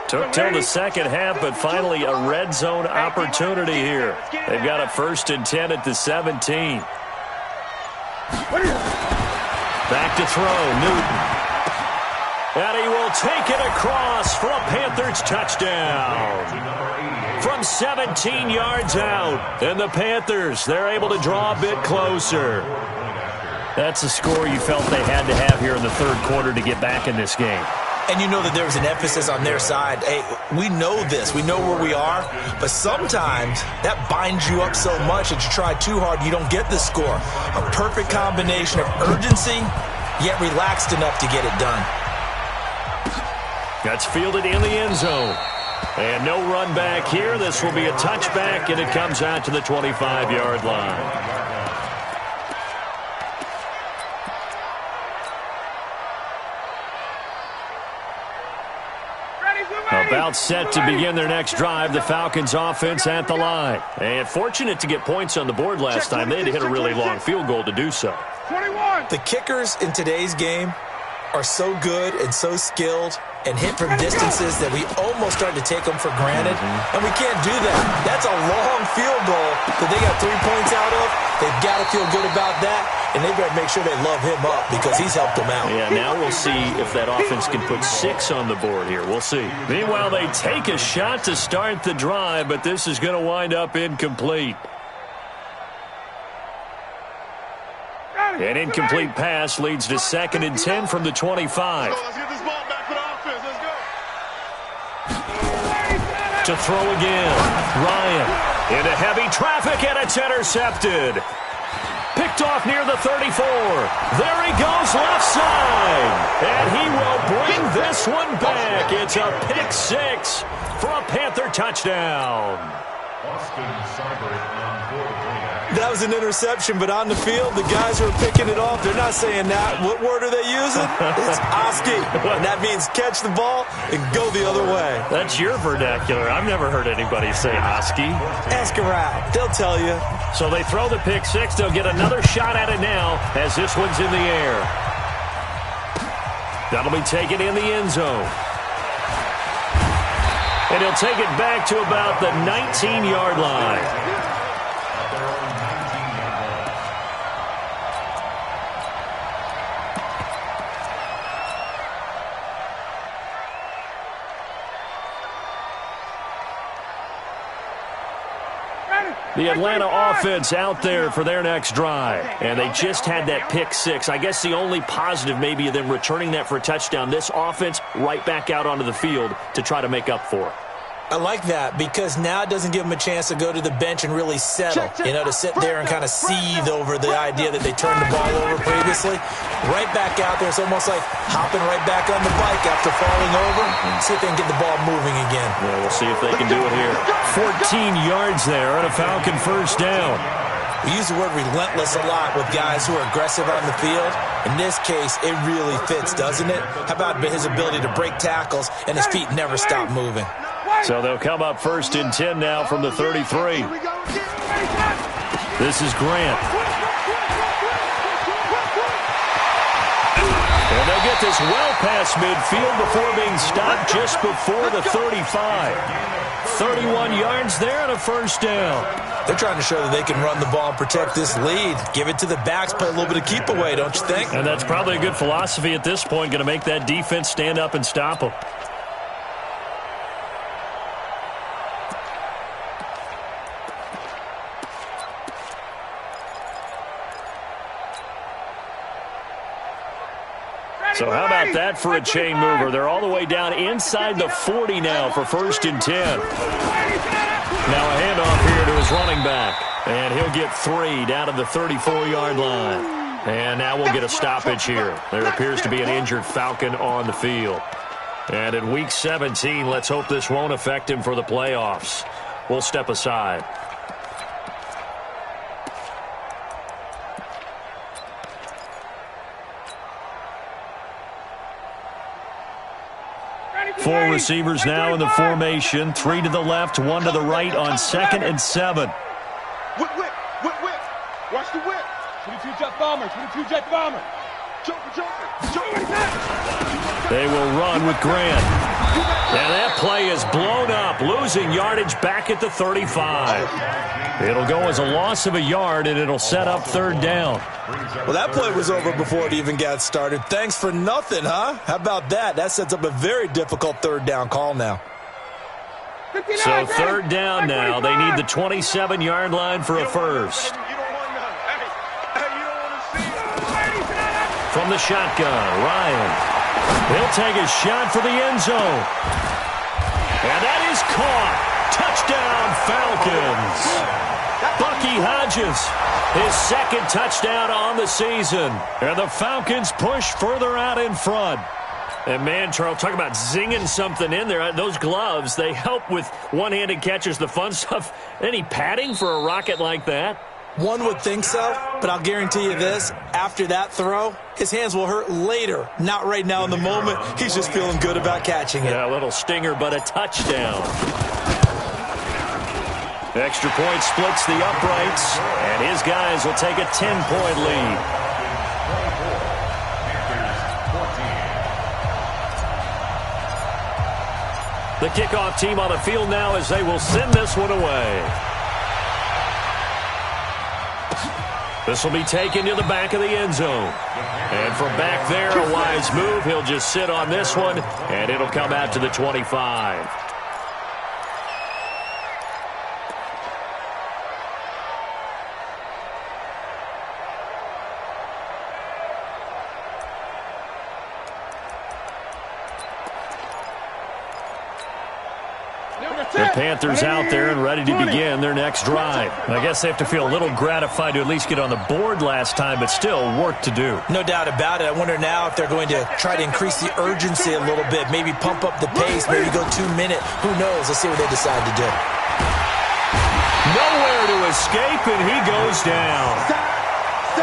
[SPEAKER 1] Took till the second half, but finally a red zone opportunity here. They've got a 1st and 10 at the 17. Back to throw, Newton. And he will take it across for a Panthers touchdown. From 17 yards out. And the Panthers, they're able to draw a bit closer. That's a score you felt they had to have here in the third quarter to get back in this game.
[SPEAKER 3] And you know that there was an emphasis on their side. Hey, we know this. We know where we are. But sometimes that binds you up so much that you try too hard, you don't get the score. A perfect combination of urgency, yet relaxed enough to get it done.
[SPEAKER 1] That's fielded in the end zone. And no run back here. This will be a touchback, and it comes out to the 25-yard line. About set to begin their next drive, the Falcons offense at the line. And fortunate to get points on the board last time. They had to hit a really long field goal to do so.
[SPEAKER 2] 21.
[SPEAKER 3] The kickers in today's game are so good and so skilled and hit from distances that we almost start to take them for granted. And we can't do that. That's a long field goal that they got 3 points out of. They've got to feel good about that, and they've got to make sure they love him up because he's helped them out.
[SPEAKER 1] Yeah, now we'll see if that offense can put 6 on the board here. We'll see. Meanwhile, they take a shot to start the drive, but this is going to wind up incomplete. An incomplete pass leads to 2nd and 10 from the 25.
[SPEAKER 2] Let's get this ball back for the offense. Let's go.
[SPEAKER 1] To throw again. Ryan into heavy traffic, and it's intercepted. Picked off near the 34. There he goes left side. And he will bring this one back. It's a pick 6 for a Panther touchdown.
[SPEAKER 4] Austin Seibert on board.
[SPEAKER 3] That was an interception, but on the field, the guys who are picking it off, they're not saying that. What word are they using? It's Oski. And that means catch the ball and go the other way.
[SPEAKER 1] That's your vernacular. I've never heard anybody say Oski.
[SPEAKER 3] Ask around. They'll tell you.
[SPEAKER 1] So they throw the pick 6. They'll get another shot at it now as this one's in the air. That'll be taken in the end zone. And he'll take it back to about the 19-yard line. The Atlanta offense out there for their next drive. And they just had that pick six. I guess the only positive maybe of them returning that for a touchdown. This offense right back out onto the field to try to make up for it.
[SPEAKER 3] I like that because now it doesn't give them a chance to go to the bench and really settle, to sit there and kind of seethe over the idea that they turned the ball over previously. Right back out there, it's almost like hopping right back on the bike after falling over. See if they can get the ball moving again.
[SPEAKER 1] Yeah, we'll see if they can do it here. 14 yards there and a Falcon first down.
[SPEAKER 3] We use the word relentless a lot with guys who are aggressive on the field. In this case, it really fits, doesn't it? How about his ability to break tackles and his feet never stop moving?
[SPEAKER 1] So they'll come up first and 10 now from the 33. This is Grant. And they'll get this well past midfield before being stopped just before the 35. 31 yards there and a first down.
[SPEAKER 3] They're trying to show that they can run the ball and protect this lead. Give it to the backs, play a little bit of keep away, don't you think?
[SPEAKER 1] And that's probably a good philosophy at this point, going to make that defense stand up and stop them. So how about that for a chain mover? They're all the way down inside the 40 now for first and 10. Now a handoff here to his running back. And he'll get 3 down to the 34-yard line. And now we'll get a stoppage here. There appears to be an injured Falcon on the field. And in Week 17, let's hope this won't affect him for the playoffs. We'll step aside. Four receivers now in the formation. 3 to the left, 1 to the right on 2nd and 7.
[SPEAKER 2] Whip. Watch the whip. 22 jet bomber. Joker.
[SPEAKER 1] They will run with Grant. And that play is blown up, losing yardage back at the 35. It'll go as a loss of a yard, and it'll set up third down.
[SPEAKER 3] Well, that play was over before it even got started. Thanks for nothing, huh? How about that? That sets up a very difficult third down call now.
[SPEAKER 1] So third down now. They need the 27-yard line for a first. From the shotgun, Ryan. He'll take a shot for the end zone. And that is caught. Touchdown, Falcons. Bucky Hodges, his second touchdown on the season. And the Falcons push further out in front. And, man, Charles, talk about zinging something in there. Those gloves, they help with one-handed catches, the fun stuff. Any padding for a rocket like that?
[SPEAKER 3] One would think so, but I'll guarantee you this. After that throw, his hands will hurt later, not right now in the moment. He's just feeling good about catching it.
[SPEAKER 1] Yeah, a little stinger, but a touchdown. Extra point splits the uprights, and his guys will take a 10-point lead. The kickoff team on the field now as they will send this one away. This will be taken to the back of the end zone. And from back there, a wise move. He'll just sit on this one, and it'll come out to the 25. The Panthers out there and ready to begin their next drive. I guess they have to feel a little gratified to at least get on the board last time, but still work to do.
[SPEAKER 3] No doubt about it. I wonder now if they're going to try to increase the urgency a little bit, maybe pump up the pace, maybe go 2 minute. Who knows? Let's see what they decide to do.
[SPEAKER 1] Nowhere to escape, and he goes down.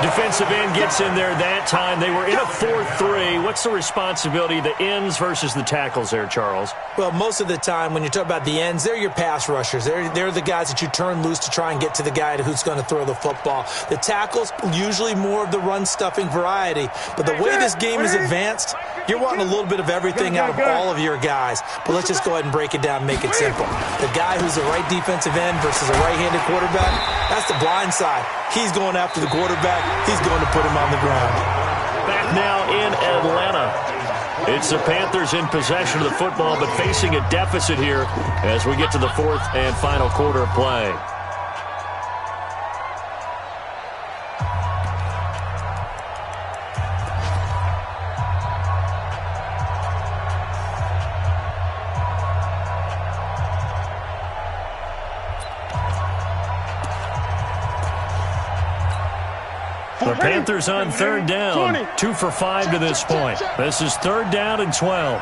[SPEAKER 1] Defensive end gets in there that time. They were in a 4-3. What's the responsibility, the ends versus the tackles there, Charles?
[SPEAKER 3] Well, most of the time when you talk about the ends, they're your pass rushers. They're the guys that you turn loose to try and get to the guy who's going to throw the football. The tackles, usually more of the run-stuffing variety. But the way this game is advanced, you're wanting a little bit of everything out of all of your guys. But let's just go ahead and break it down and make it simple. The guy who's the right defensive end versus a right-handed quarterback, that's the blind side. He's going after the quarterback. He's going to put him on the ground.
[SPEAKER 1] Back now in Atlanta. It's the Panthers in possession of the football, but facing a deficit here as we get to the fourth and final quarter of play. The Panthers on third down, 2 for 5 to this point. This is third down and 12.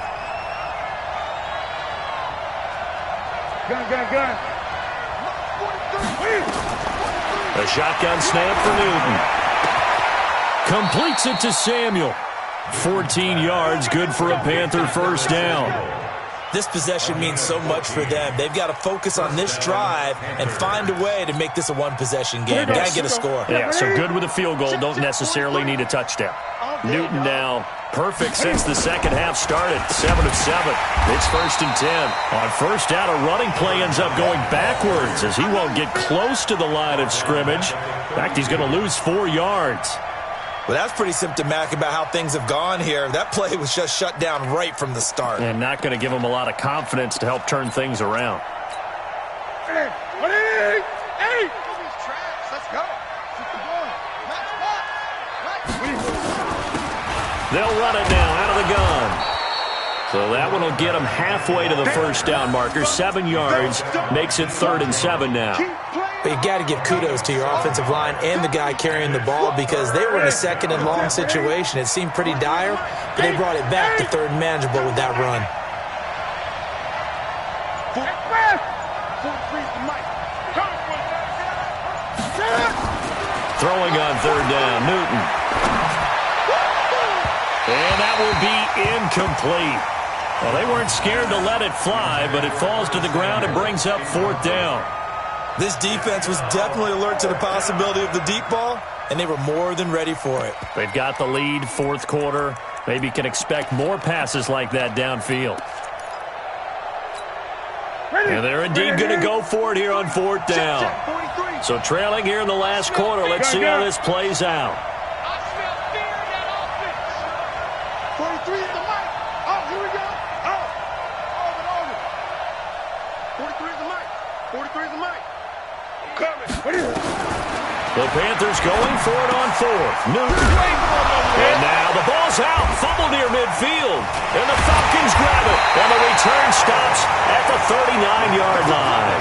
[SPEAKER 2] Gun.
[SPEAKER 1] A shotgun snap for Newton. Completes it to Samuel. 14 yards, good for a Panther first down.
[SPEAKER 3] This possession means so much for them. They've got to focus on this drive and find a way to make this a one-possession game. Got to get a score.
[SPEAKER 1] Yeah, so good with a field goal. Don't necessarily need a touchdown. Newton now perfect since the second half started. 7 of 7. It's first and 10. On first down, a running play ends up going backwards as he won't get close to the line of scrimmage. In fact, he's going to lose 4 yards.
[SPEAKER 3] Well, that's pretty symptomatic about how things have gone here. That play was just shut down right from the start.
[SPEAKER 1] And not going to give him a lot of confidence to help turn things around.
[SPEAKER 2] Hey! Let's go.
[SPEAKER 1] They'll run it now out of the gun. So that one will get him halfway to the first down marker. 7 yards makes it 3rd and 7 now.
[SPEAKER 3] But you got to give kudos to your offensive line and the guy carrying the ball because they were in a second and long situation. It seemed pretty dire, but they brought it back to third and manageable with that run.
[SPEAKER 1] Throwing on third down, Newton. And that will be incomplete. Well, they weren't scared to let it fly, but it falls to the ground and brings up 4th down.
[SPEAKER 3] This defense was definitely alert to the possibility of the deep ball, and they were more than ready for it.
[SPEAKER 1] They've got the lead, fourth quarter. Maybe can expect more passes like that downfield. And they're indeed going to go for it here on 4th down. So trailing here in the last quarter. Let's see how this plays out.
[SPEAKER 2] I smell fear in that offense. 43 is the mic. Oh, here we go. Oh. 43 is the mic. 43 is the mic.
[SPEAKER 1] The Panthers going for it on 4th. Newton. And now the ball's out. Fumble near midfield. And the Falcons grab it. And the return stops at the 39-yard line.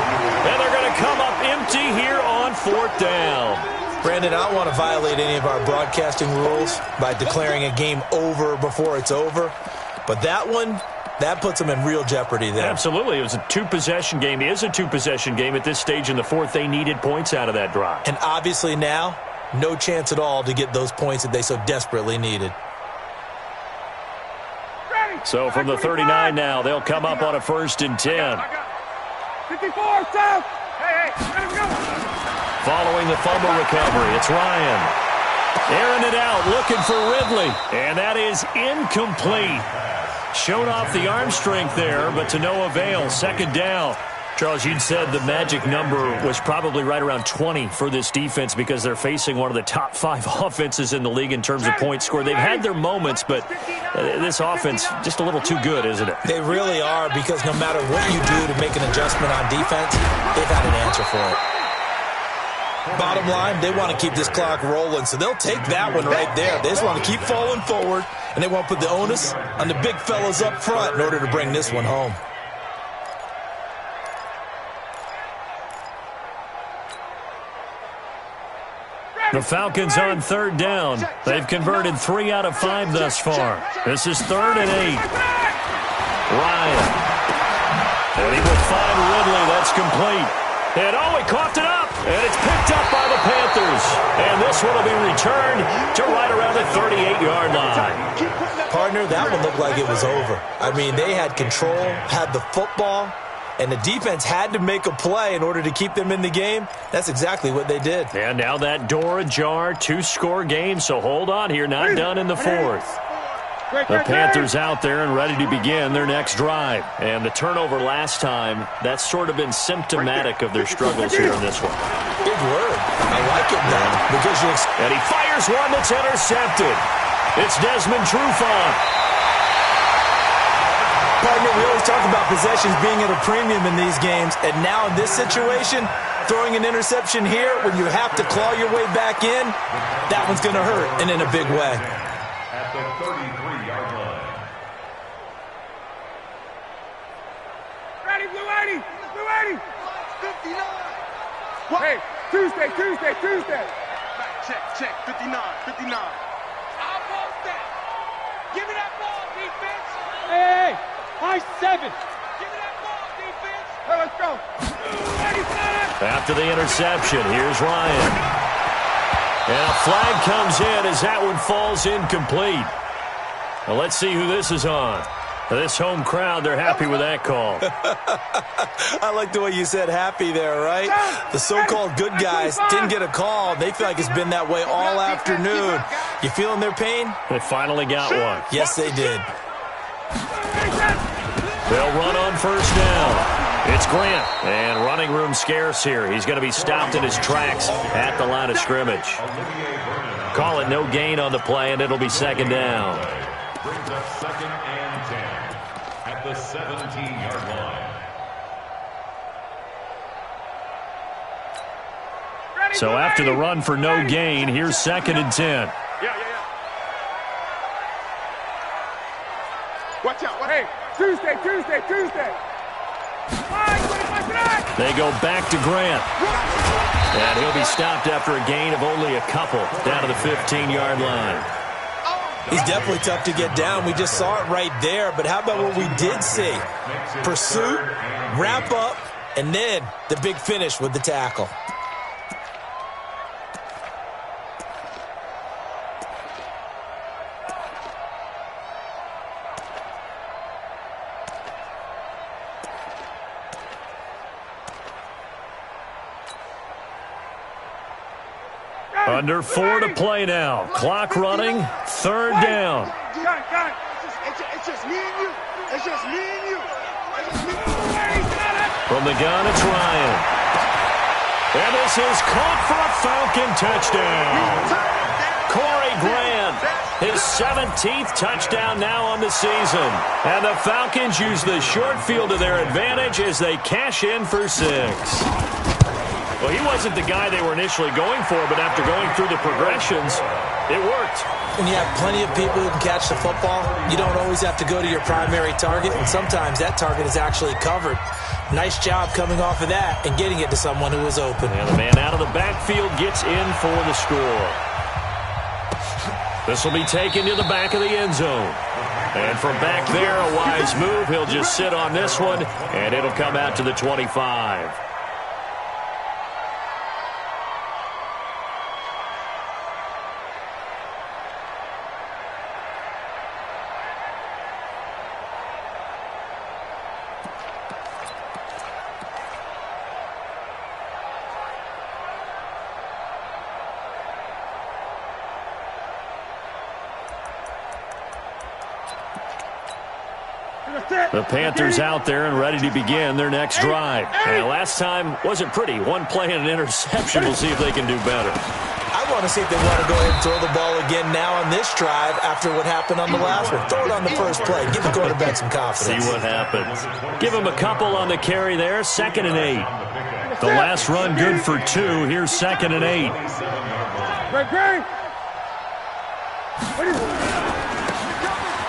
[SPEAKER 1] And they're going to come up empty here on 4th down.
[SPEAKER 3] Brandon, I don't want to violate any of our broadcasting rules by declaring a game over before it's over. But that one, that puts them in real jeopardy there.
[SPEAKER 1] Absolutely. It was a two-possession game. It is a two-possession game at this stage in the fourth. They needed points out of that drive.
[SPEAKER 3] And obviously now, no chance at all to get those points that they so desperately needed.
[SPEAKER 1] So from the 39 now, they'll come up on a 1st and 10.
[SPEAKER 2] 54, stop! Hey, let him go!
[SPEAKER 1] Following the fumble recovery, it's Ryan. Airing it out, looking for Ridley. And that is incomplete. Showed off the arm strength there, but to no avail. 2nd down. Charles, you'd said the magic number was probably right around 20 for this defense because they're facing one of the top 5 offenses in the league in terms of points scored. They've had their moments, but this offense just a little too good, isn't it?
[SPEAKER 3] They really are, because no matter what you do to make an adjustment on defense, they've had an answer for it. Bottom line, they want to keep this clock rolling, so they'll take that one right there. They just want to keep falling forward, and they want to put the onus on the big fellas up front in order to bring this one home.
[SPEAKER 1] The Falcons on 3rd down. They've converted 3 out of 5 thus far. This is 3rd and 8. Ryan. And he will find Ridley. That's complete. And he coughed it up. And it's picked up by the Panthers. Panthers. And this one will be returned to right around the 38-yard line.
[SPEAKER 3] Partner, that one looked like it was over. I mean, they had control, had the football, and the defense had to make a play in order to keep them in the game. That's exactly what they did.
[SPEAKER 1] And now that door ajar, 2-score game, so hold on here, not done in the fourth. The Panthers out there and ready to begin their next drive. And the turnover last time, that's sort of been symptomatic of their struggles here in this one.
[SPEAKER 3] Big word. I like it now.
[SPEAKER 1] And he fires one that's intercepted. It's Desmond Trufant.
[SPEAKER 3] Partner, we always talk about possessions being at a premium in these games. And now in this situation, throwing an interception here when you have to claw your way back in, that one's going to hurt, and in a big way.
[SPEAKER 4] At the 33-yard line.
[SPEAKER 2] Ready, Blue 80! Blue 80! 59! Hey, Tuesday! Check, 59. Almost that. Give me that ball, defense! Hey, high 7! Give me that ball, defense! Hey, let's go!
[SPEAKER 1] After the interception, here's Ryan. And a flag comes in as that one falls incomplete. Well, let's see who this is on. This home crowd, they're happy with that call.
[SPEAKER 3] I like the way you said happy there, right? The so-called good guys didn't get a call. They feel like it's been that way all afternoon. You feeling their pain?
[SPEAKER 1] They finally got one.
[SPEAKER 3] Yes, they did.
[SPEAKER 1] They'll run on first down. It's Grant, and running room scarce here. He's going to be stopped in his tracks at the line of scrimmage. Call it no gain on the play, and it'll be second down.
[SPEAKER 4] Brings up 2nd and 10 at the 17-yard line.
[SPEAKER 1] So after the run for no gain, here's 2nd and 10.
[SPEAKER 2] Yeah. Watch out. Hey, Tuesday.
[SPEAKER 1] They go back to Grant. And he'll be stopped after a gain of only a couple down to the 15-yard line.
[SPEAKER 3] He's definitely tough to get down. We just saw it right there. But how about what we did see? Pursuit, wrap up, and then the big finish with the tackle.
[SPEAKER 1] Under 4 to play now. Clock running. 3rd down.
[SPEAKER 2] It's just me and you.
[SPEAKER 1] From the gun, it's Ryan. And this is caught for a Falcon touchdown. Corey Grant, his 17th touchdown now on the season. And the Falcons use the short field to their advantage as they cash in for 6. Well, he wasn't the guy they were initially going for, but after going through the progressions, it worked.
[SPEAKER 3] When you have plenty of people who can catch the football, you don't always have to go to your primary target, and sometimes that target is actually covered. Nice job coming off of that and getting it to someone who was open.
[SPEAKER 1] And the man out of the backfield gets in for the score. This will be taken to the back of the end zone. And from back there, a wise move. He'll just sit on this one, and it'll come out to the 25. The Panthers out there and ready to begin their next drive. And last time wasn't pretty. One play and an interception. We'll see if they can do better.
[SPEAKER 3] I want to see if they want to go ahead and throw the ball again now on this drive after what happened on the last one. Throw it on the first play. Give the quarterback some confidence.
[SPEAKER 1] See what happens. Give him a couple on the carry there. 2nd and 8. The last run good for 2. Here's 2nd and 8.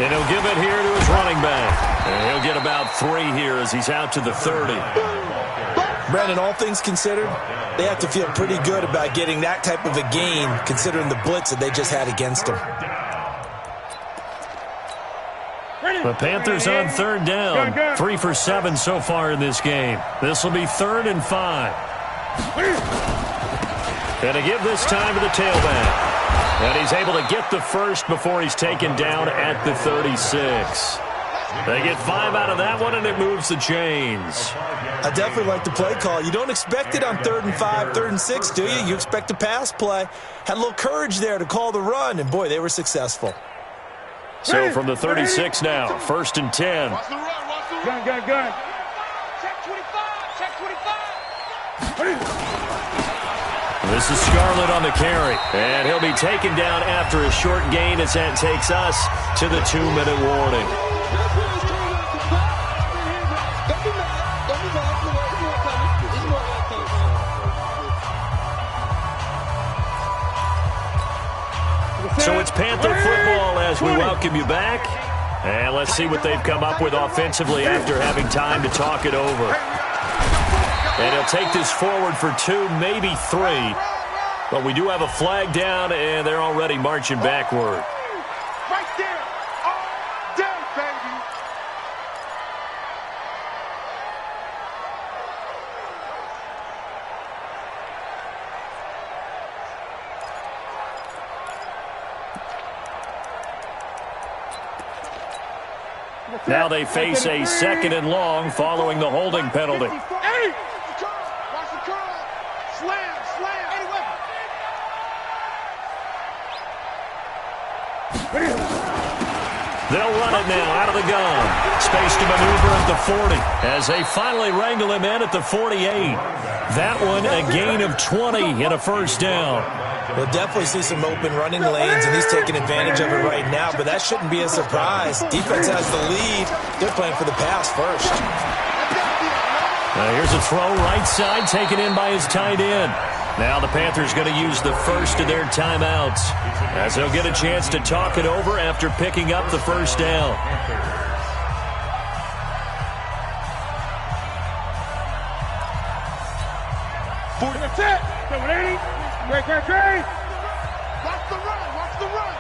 [SPEAKER 1] And he'll give it here to his running back. And he'll get about 3 here as he's out to the 30.
[SPEAKER 3] Brandon, all things considered, they have to feel pretty good about getting that type of a gain considering the blitz that they just had against them.
[SPEAKER 1] The Panthers on 3rd down. 3 for 7 so far in this game. This will be 3rd and 5. And to give this time to the tailback. And he's able to get the first before he's taken down at the 36. They get 5 out of that one, and it moves the chains.
[SPEAKER 3] I definitely like the play call. You don't expect it on 3rd and 5, 3rd and 6, do you? You expect a pass play. Had a little courage there to call the run, and, boy, they were successful.
[SPEAKER 1] So from the 36 now, 1st and 10.
[SPEAKER 2] Watch the run, watch the run. Gun. Check 25, check 25.
[SPEAKER 1] This is Scarlett on the carry, and he'll be taken down after a short gain as that takes us to the 2-minute warning. So it's Panther football as we welcome you back. And let's see what they've come up with offensively after having time to talk it over. And he'll take this forward for 2, maybe 3. But we do have a flag down, and they're already marching backward.
[SPEAKER 2] Right there. All day, baby.
[SPEAKER 1] Now they face a 2nd and long following the holding penalty.
[SPEAKER 2] Hey! Watch the curl. Slam.
[SPEAKER 1] They'll run it now out of the gun. Space to maneuver at the 40 as they finally wrangle him in at the 48. That one a gain of 20 and a first down.
[SPEAKER 3] We'll definitely see some open running lanes, and he's taking advantage of it right now, but that shouldn't be a surprise. Defense has the lead. They're playing for the pass first.
[SPEAKER 1] Here's a throw right side taken in by his tight end. Now the Panthers going to use the first of their timeouts as they'll get a chance to talk it over after picking up the first down.
[SPEAKER 2] That's it. Great. Watch the run.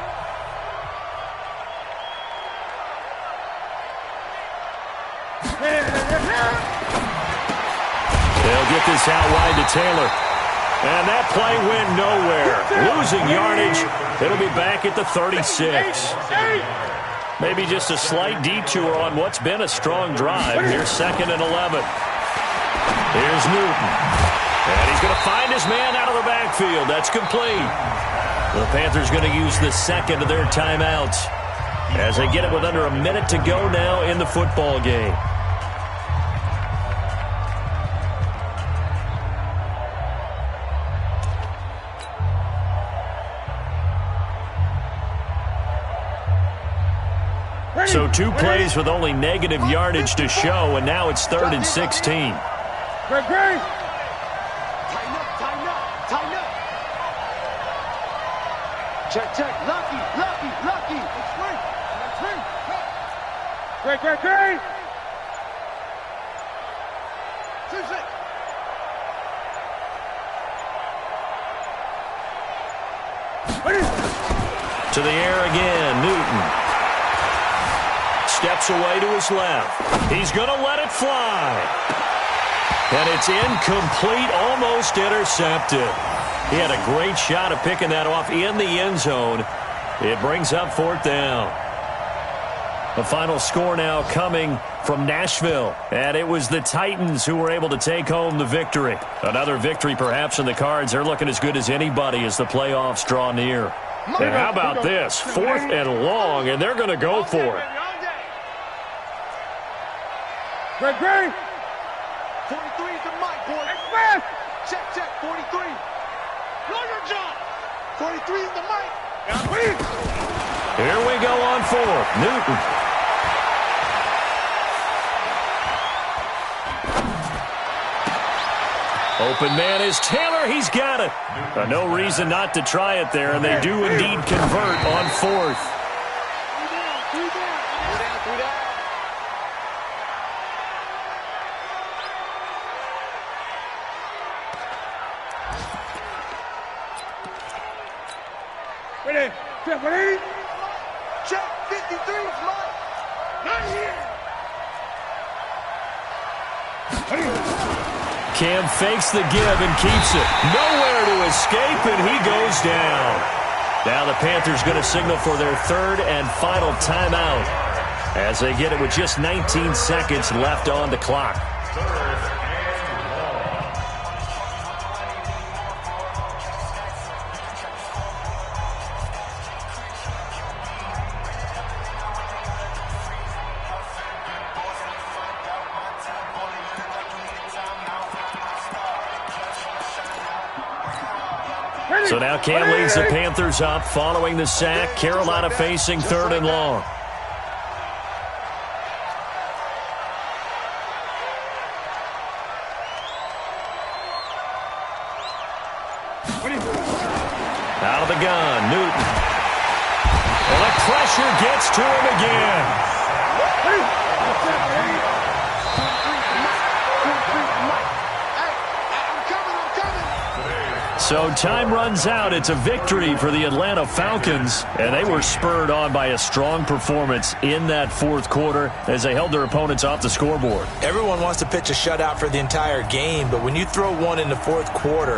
[SPEAKER 1] They'll get this out wide to Taylor. And that play went nowhere. Losing yardage. It'll be back at the 36. Maybe just a slight detour on what's been a strong drive. Here's 2nd and 11. Here's Newton. And he's going to find his man out of the backfield. That's complete. The Panthers going to use the 2nd of their timeouts as they get it with under a minute to go now in the football game. So 2 plays with only negative yardage to show, and now it's 3rd and 16.
[SPEAKER 2] Great. Check. Lucky. Great.
[SPEAKER 1] To the air again, Newton. Steps away to his left. He's going to let it fly. And it's incomplete, almost intercepted. He had a great shot at picking that off in the end zone. It brings up 4th down. The final score now coming from Nashville. And it was the Titans who were able to take home the victory. Another victory perhaps in the cards. They're looking as good as anybody as the playoffs draw near. And how about this? 4th and long, and they're going to go for it.
[SPEAKER 2] Great. 43 is the mic, boy. Express. Check. 43. Know your job. 43 is the mic.
[SPEAKER 1] Here we go on 4th. Newton. Open man is Taylor. He's got it. No reason not to try it there, and they do indeed convert on 4th.
[SPEAKER 2] Ready? Check 53 is mine. Not here.
[SPEAKER 1] Cam fakes the give and keeps it. Nowhere to escape, and he goes down. Now the Panthers going to signal for their third and final timeout as they get it with just 19 seconds left on the clock. So now Cam leads the Panthers up following the sack. Carolina facing third and long. Out of the gun, Newton. And the pressure gets to him again. So time runs out. It's a victory for the Atlanta Falcons, and they were spurred on by a strong performance in that fourth quarter as they held their opponents off the scoreboard.
[SPEAKER 3] Everyone wants to pitch a shutout for the entire game, but when you throw one in the fourth quarter,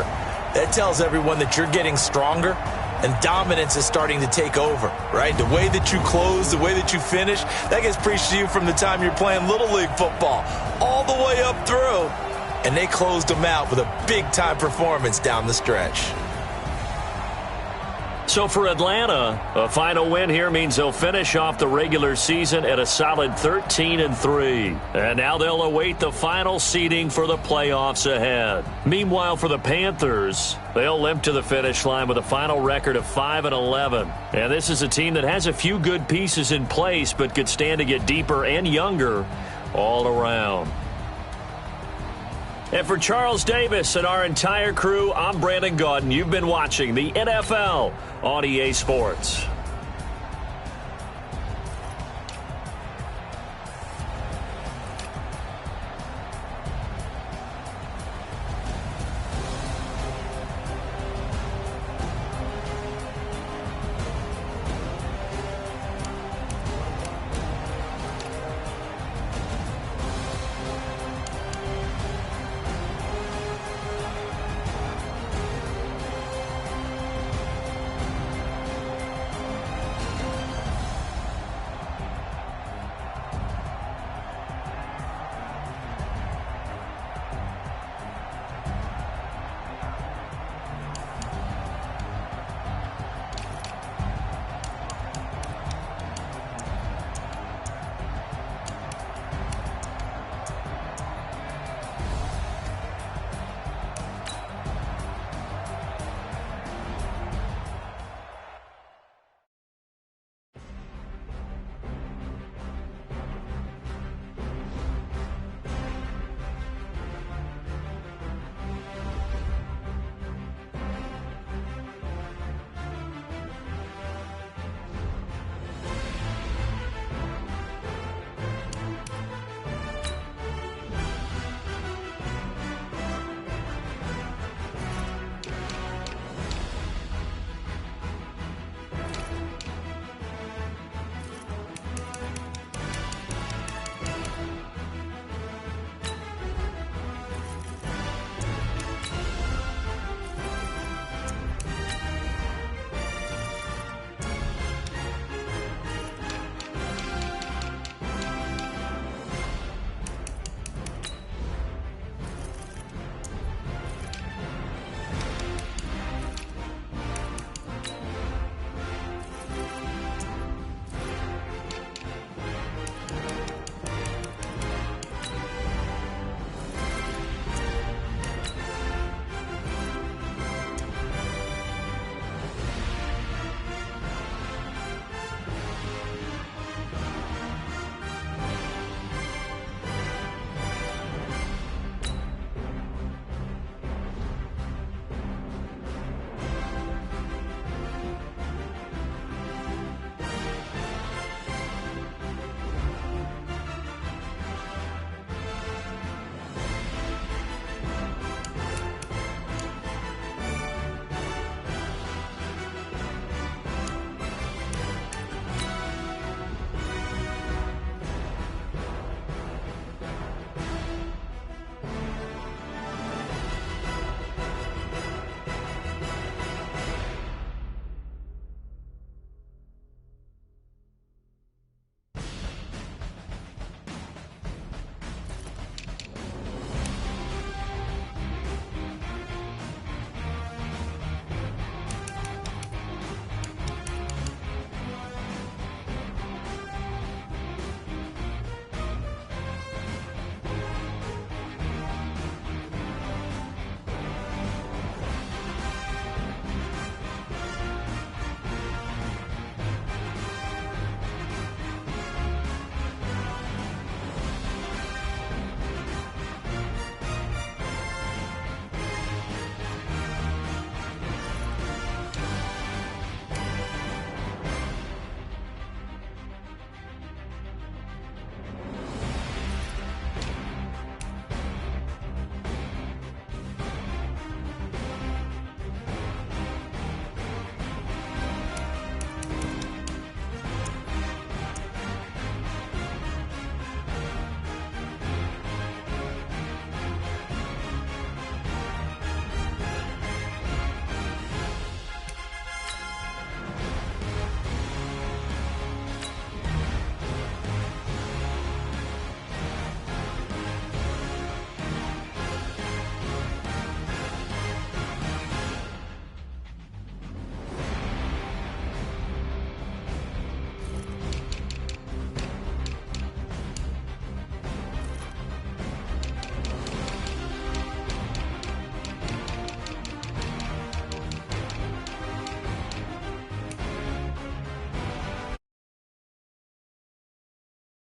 [SPEAKER 3] that tells everyone that you're getting stronger and dominance is starting to take over, right? The way that you close, the way that you finish, that gets preached to you from the time you're playing Little League football all the way up through. And they closed them out with a big-time performance down the stretch.
[SPEAKER 1] So for Atlanta, a final win here means they'll finish off the regular season at a solid 13-3. And now they'll await the final seeding for the playoffs ahead. Meanwhile, for the Panthers, they'll limp to the finish line with a final record of 5-11. And this is a team that has a few good pieces in place, but could stand to get deeper and younger all around. And for Charles Davis and our entire crew, I'm Brandon Gaudin. You've been watching the NFL on EA Sports.